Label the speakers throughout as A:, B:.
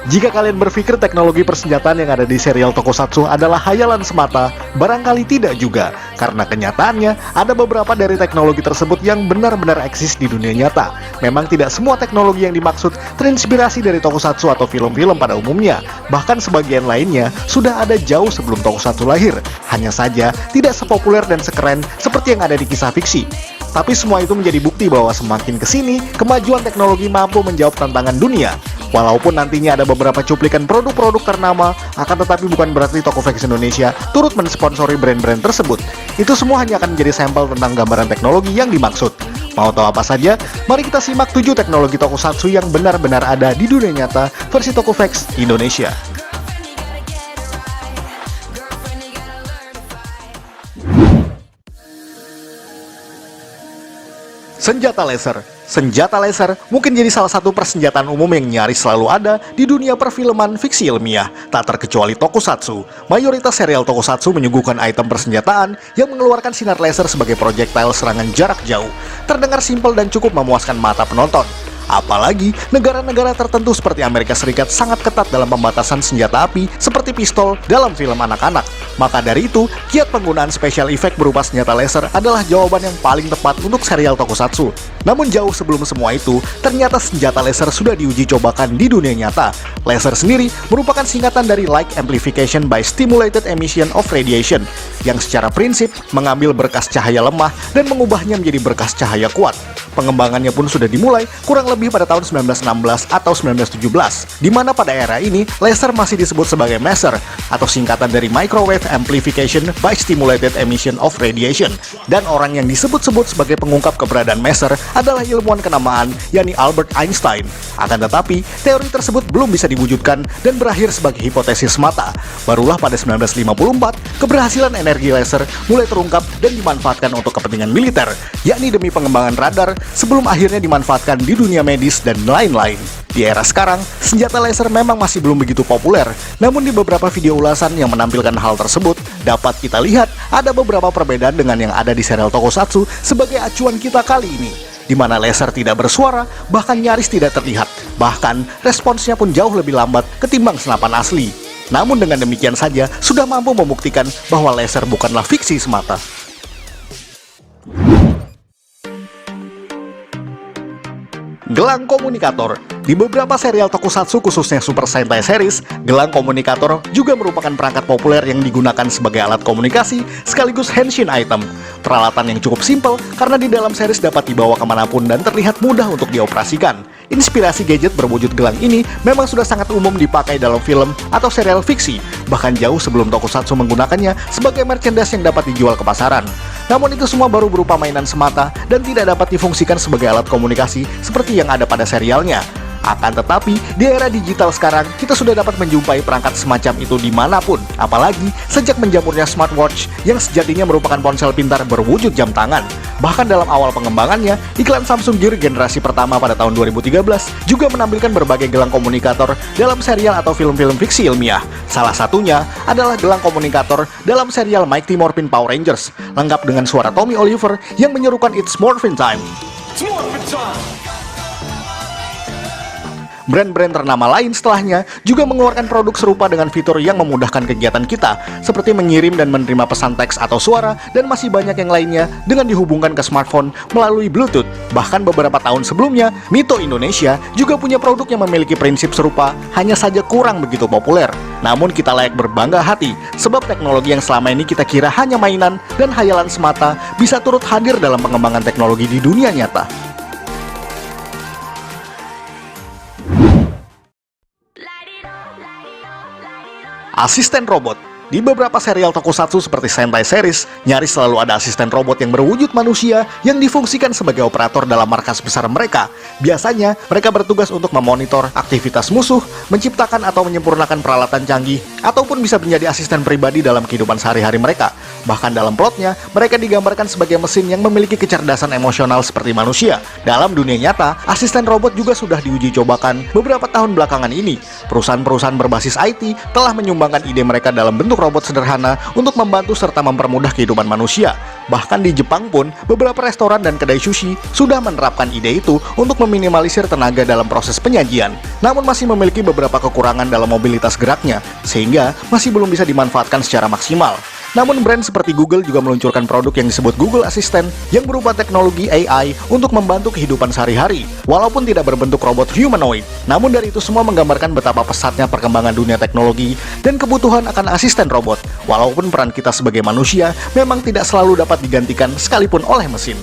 A: Jika kalian berpikir teknologi persenjataan yang ada di serial Tokusatsu adalah hayalan semata, barangkali tidak juga, karena kenyataannya ada beberapa dari teknologi tersebut yang benar-benar eksis di dunia nyata. Memang tidak semua teknologi yang dimaksud terinspirasi dari Tokusatsu atau film-film pada umumnya, bahkan sebagian lainnya sudah ada jauh sebelum Tokusatsu lahir, hanya saja tidak sepopuler dan sekeren seperti yang ada di kisah fiksi. Tapi semua itu menjadi bukti bahwa semakin kesini, kemajuan teknologi mampu menjawab tantangan dunia. Walaupun nantinya ada beberapa cuplikan produk-produk ternama, akan tetapi bukan berarti Tokovex Indonesia turut mensponsori brand-brand tersebut. Itu semua hanya akan menjadi sampel tentang gambaran teknologi yang dimaksud. Mau tahu apa saja? Mari kita simak 7 teknologi Tokusatsu yang benar-benar ada di dunia nyata versi Tokovex Indonesia. Senjata laser. Senjata laser mungkin jadi salah satu persenjataan umum yang nyaris selalu ada di dunia perfilman fiksi ilmiah, tak terkecuali Tokusatsu. Mayoritas serial Tokusatsu menyuguhkan item persenjataan yang mengeluarkan sinar laser sebagai projectile serangan jarak jauh. Terdengar simpel dan cukup memuaskan mata penonton. Apalagi negara-negara tertentu seperti Amerika Serikat sangat ketat dalam pembatasan senjata api seperti pistol dalam film anak-anak. Maka dari itu, kiat penggunaan special effect berupa senjata laser adalah jawaban yang paling tepat untuk serial Tokusatsu. Namun jauh sebelum semua itu, ternyata senjata laser sudah diuji cobakan di dunia nyata. Laser sendiri merupakan singkatan dari Light Amplification by Stimulated Emission of Radiation, yang secara prinsip mengambil berkas cahaya lemah dan mengubahnya menjadi berkas cahaya kuat. Pengembangannya pun sudah dimulai kurang lebih pada tahun 1916 atau 1917, di mana pada era ini laser masih disebut sebagai maser atau singkatan dari Microwave Amplification by Stimulated Emission of Radiation. Dan orang yang disebut-sebut sebagai pengungkap keberadaan maser adalah ilmuwan kenamaan, yakni Albert Einstein. Akan tetapi, teori tersebut belum bisa diwujudkan dan berakhir sebagai hipotesis semata. Barulah pada 1954, keberhasilan energi laser mulai terungkap dan dimanfaatkan untuk kepentingan militer, yakni demi pengembangan radar, sebelum akhirnya dimanfaatkan di dunia medis dan lain-lain. Di era sekarang, senjata laser memang masih belum begitu populer, namun di beberapa video ulasan yang menampilkan hal tersebut, dapat kita lihat ada beberapa perbedaan dengan yang ada di serial Tokusatsu sebagai acuan kita kali ini, di mana laser tidak bersuara, bahkan nyaris tidak terlihat. Bahkan, responsnya pun jauh lebih lambat ketimbang senapan asli. Namun dengan demikian saja, sudah mampu membuktikan bahwa laser bukanlah fiksi semata. Gelang komunikator. Di beberapa serial Tokusatsu khususnya Super Sentai series, gelang komunikator juga merupakan perangkat populer yang digunakan sebagai alat komunikasi sekaligus henshin item. Peralatan yang cukup simpel karena di dalam series dapat dibawa kemanapun dan terlihat mudah untuk dioperasikan. Inspirasi gadget berwujud gelang ini memang sudah sangat umum dipakai dalam film atau serial fiksi, bahkan jauh sebelum Tokusatsu menggunakannya sebagai merchandise yang dapat dijual ke pasaran. Namun itu semua baru berupa mainan semata dan tidak dapat difungsikan sebagai alat komunikasi seperti yang ada pada serialnya. Akan tetapi, di era digital sekarang, kita sudah dapat menjumpai perangkat semacam itu dimanapun. Apalagi sejak menjamurnya smartwatch yang sejatinya merupakan ponsel pintar berwujud jam tangan. Bahkan dalam awal pengembangannya, iklan Samsung Gear generasi pertama pada tahun 2013 juga menampilkan berbagai gelang komunikator dalam serial atau film-film fiksi ilmiah. Salah satunya adalah gelang komunikator dalam serial Mighty Morphin Power Rangers, lengkap dengan suara Tommy Oliver yang menyerukan It's Morphin Time. It's Morphin Time! Brand-brand ternama lain setelahnya juga mengeluarkan produk serupa dengan fitur yang memudahkan kegiatan kita, seperti mengirim dan menerima pesan teks atau suara, dan masih banyak yang lainnya dengan dihubungkan ke smartphone melalui Bluetooth. Bahkan beberapa tahun sebelumnya, Mito Indonesia juga punya produk yang memiliki prinsip serupa, hanya saja kurang begitu populer. Namun kita layak berbangga hati, sebab teknologi yang selama ini kita kira hanya mainan dan hayalan semata bisa turut hadir dalam pengembangan teknologi di dunia nyata. Asisten robot. Di beberapa serial Tokusatsu seperti Sentai series, nyaris selalu ada asisten robot yang berwujud manusia yang difungsikan sebagai operator dalam markas besar mereka. Biasanya, mereka bertugas untuk memonitor aktivitas musuh, menciptakan atau menyempurnakan peralatan canggih, ataupun bisa menjadi asisten pribadi dalam kehidupan sehari-hari mereka. Bahkan dalam plotnya, mereka digambarkan sebagai mesin yang memiliki kecerdasan emosional seperti manusia. Dalam dunia nyata, asisten robot juga sudah diuji cobakan beberapa tahun belakangan ini. Perusahaan-perusahaan berbasis IT telah menyumbangkan ide mereka dalam bentuk robot sederhana untuk membantu serta mempermudah kehidupan manusia. Bahkan di Jepang pun, beberapa restoran dan kedai sushi sudah menerapkan ide itu untuk meminimalisir tenaga dalam proses penyajian. Namun masih memiliki beberapa kekurangan dalam mobilitas geraknya, sehingga masih belum bisa dimanfaatkan secara maksimal. Namun brand seperti Google juga meluncurkan produk yang disebut Google Assistant yang berupa teknologi AI untuk membantu kehidupan sehari-hari, walaupun tidak berbentuk robot humanoid. Namun dari itu semua menggambarkan betapa pesatnya perkembangan dunia teknologi dan kebutuhan akan asisten robot, walaupun peran kita sebagai manusia memang tidak selalu dapat digantikan sekalipun oleh mesin.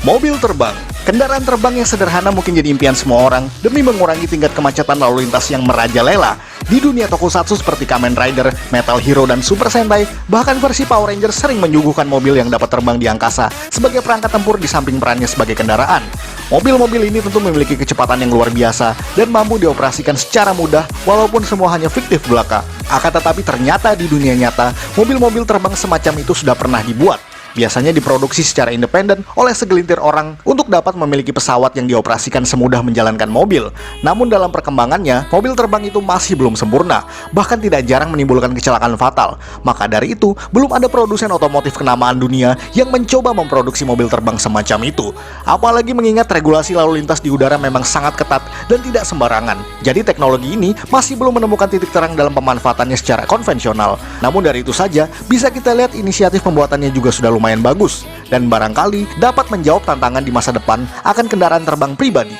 A: Mobil terbang. Kendaraan terbang yang sederhana mungkin jadi impian semua orang demi mengurangi tingkat kemacetan lalu lintas yang merajalela. Di dunia tokusatsu seperti Kamen Rider, Metal Hero, dan Super Sentai, bahkan versi Power Ranger sering menyuguhkan mobil yang dapat terbang di angkasa sebagai perangkat tempur di samping perannya sebagai kendaraan. Mobil-mobil ini tentu memiliki kecepatan yang luar biasa dan mampu dioperasikan secara mudah walaupun semua hanya fiktif belaka. Akan tetapi ternyata di dunia nyata, mobil-mobil terbang semacam itu sudah pernah dibuat. Biasanya diproduksi secara independen oleh segelintir orang untuk dapat memiliki pesawat yang dioperasikan semudah menjalankan mobil. Namun dalam perkembangannya, mobil terbang itu masih belum sempurna, bahkan tidak jarang menimbulkan kecelakaan fatal. Maka dari itu, belum ada produsen otomotif kenamaan dunia yang mencoba memproduksi mobil terbang semacam itu. Apalagi mengingat regulasi lalu lintas di udara memang sangat ketat dan tidak sembarangan. Jadi teknologi ini masih belum menemukan titik terang dalam pemanfaatannya secara konvensional. Namun dari itu saja, bisa kita lihat inisiatif pembuatannya juga sudah lumayan bagus dan barangkali dapat menjawab tantangan di masa depan akan kendaraan terbang pribadi.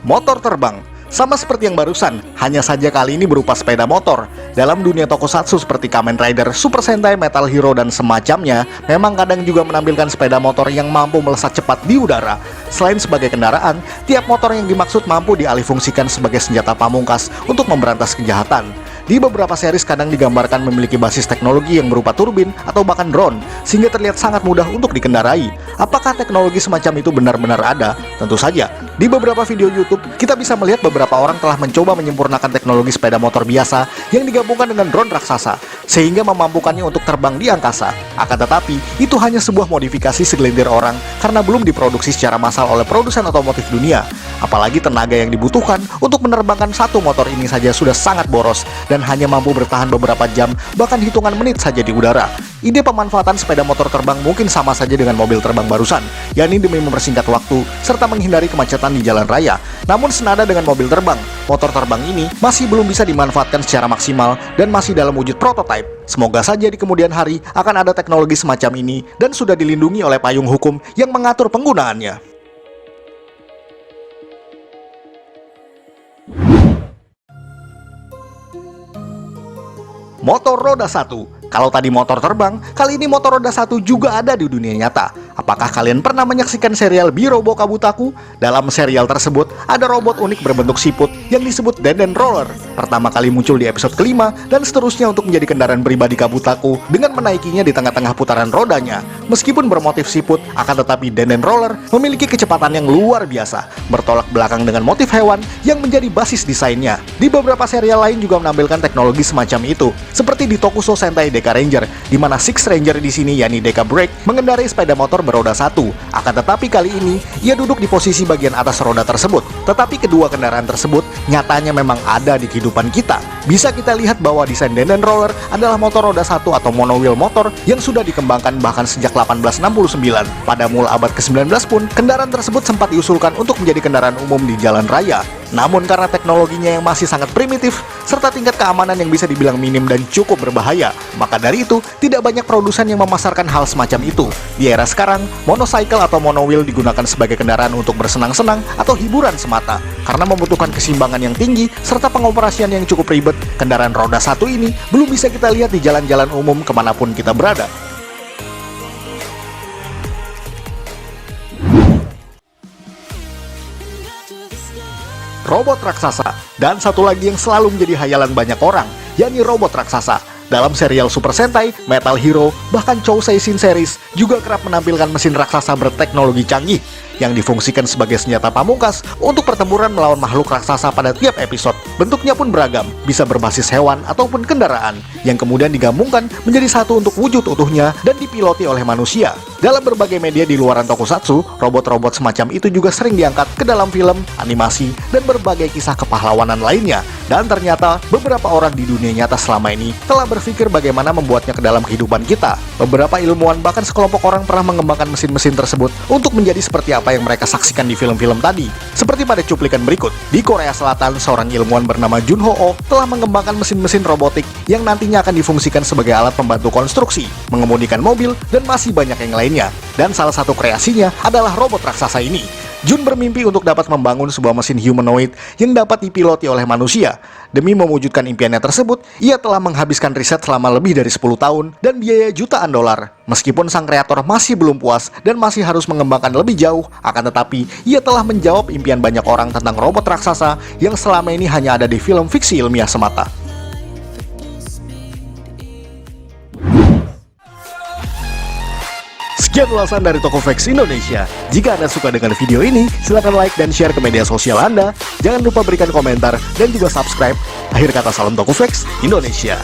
A: Motor terbang. Sama seperti yang barusan, hanya saja kali ini berupa sepeda motor. Dalam dunia tokusatsu seperti Kamen Rider, Super Sentai, Metal Hero, dan semacamnya, memang kadang juga menampilkan sepeda motor yang mampu melesat cepat di udara. Selain sebagai kendaraan, tiap motor yang dimaksud mampu dialihfungsikan sebagai senjata pamungkas untuk memberantas kejahatan. Di beberapa series kadang digambarkan memiliki basis teknologi yang berupa turbin atau bahkan drone, sehingga terlihat sangat mudah untuk dikendarai. Apakah teknologi semacam itu benar-benar ada? Tentu saja. Di beberapa video YouTube, kita bisa melihat beberapa orang telah mencoba menyempurnakan teknologi sepeda motor biasa yang digabungkan dengan drone raksasa, sehingga memampukannya untuk terbang di angkasa. Akan tetapi, itu hanya sebuah modifikasi segelintir orang karena belum diproduksi secara massal oleh produsen otomotif dunia. Apalagi tenaga yang dibutuhkan untuk menerbangkan satu motor ini saja sudah sangat boros dan hanya mampu bertahan beberapa jam, bahkan hitungan menit saja di udara. Ide pemanfaatan sepeda motor terbang mungkin sama saja dengan mobil terbang barusan, yakni demi mempersingkat waktu serta menghindari kemacetan di jalan raya. Namun senada dengan mobil terbang, motor terbang ini masih belum bisa dimanfaatkan secara maksimal dan masih dalam wujud prototipe. Semoga saja di kemudian hari akan ada teknologi semacam ini dan sudah dilindungi oleh payung hukum yang mengatur penggunaannya. Motor roda satu. Kalau tadi motor terbang, kali ini motor roda satu juga ada di dunia nyata. Apakah kalian pernah menyaksikan serial Birobo Kabutaku? Dalam serial tersebut, ada robot unik berbentuk siput yang disebut Denden Roller. Pertama kali muncul di episode kelima, dan seterusnya untuk menjadi kendaraan pribadi Kabutaku dengan menaikinya di tengah-tengah putaran rodanya. Meskipun bermotif siput, akan tetapi Denden Roller memiliki kecepatan yang luar biasa, bertolak belakang dengan motif hewan yang menjadi basis desainnya. Di beberapa serial lain juga menampilkan teknologi semacam itu, seperti di Tokusou Sentai Deka Ranger, di mana Six Ranger di sini yakni Deka Break mengendarai sepeda motor beroda satu. Akan tetapi kali ini ia duduk di posisi bagian atas roda tersebut. Tetapi kedua kendaraan tersebut nyatanya memang ada di kehidupan kita. Bisa kita lihat bahwa desain Denden Roller adalah motor roda satu atau monowheel motor yang sudah dikembangkan bahkan sejak 1869. Pada mula abad ke-19 pun kendaraan tersebut sempat diusulkan untuk menjadi kendaraan umum di jalan raya. Namun karena teknologinya yang masih sangat primitif, serta tingkat keamanan yang bisa dibilang minim dan cukup berbahaya, maka dari itu tidak banyak produsen yang memasarkan hal semacam itu. Di era sekarang, monocycle atau monowheel digunakan sebagai kendaraan untuk bersenang-senang atau hiburan semata. Karena membutuhkan keseimbangan yang tinggi, serta pengoperasian yang cukup ribet, kendaraan roda satu ini belum bisa kita lihat di jalan-jalan umum kemanapun kita berada. Robot raksasa. Dan satu lagi yang selalu menjadi hayalan banyak orang, yakni robot raksasa. Dalam serial Super Sentai, Metal Hero, bahkan Chousei Series juga kerap menampilkan mesin raksasa berteknologi canggih yang difungsikan sebagai senjata pamungkas untuk pertempuran melawan makhluk raksasa pada tiap episode. Bentuknya pun beragam, bisa berbasis hewan ataupun kendaraan, yang kemudian digabungkan menjadi satu untuk wujud utuhnya dan dipiloti oleh manusia. Dalam berbagai media di luaran tokusatsu, robot-robot semacam itu juga sering diangkat ke dalam film, animasi, dan berbagai kisah kepahlawanan lainnya. Dan ternyata, beberapa orang di dunia nyata selama ini telah berpikir bagaimana membuatnya ke dalam kehidupan kita. Beberapa ilmuwan bahkan sekelompok orang pernah mengembangkan mesin-mesin tersebut untuk menjadi seperti apa yang mereka saksikan di film-film tadi. Seperti pada cuplikan berikut, di Korea Selatan, seorang ilmuwan bernama Jun Ho-oh telah mengembangkan mesin-mesin robotik yang nantinya akan difungsikan sebagai alat pembantu konstruksi, mengemudikan mobil, dan masih banyak yang lainnya. Dan salah satu kreasinya adalah robot raksasa ini. Jun bermimpi untuk dapat membangun sebuah mesin humanoid yang dapat dipiloti oleh manusia. Demi mewujudkan impiannya tersebut, ia telah menghabiskan riset selama lebih dari 10 tahun dan biaya jutaan dolar. Meskipun sang kreator masih belum puas dan masih harus mengembangkan lebih jauh, akan tetapi ia telah menjawab impian banyak orang tentang robot raksasa yang selama ini hanya ada di film fiksi ilmiah semata. Sekian ulasan dari Tokofax Indonesia. Jika Anda suka dengan video ini, silakan like dan share ke media sosial Anda. Jangan lupa berikan komentar dan juga subscribe. Akhir kata, salam Tokofax Indonesia.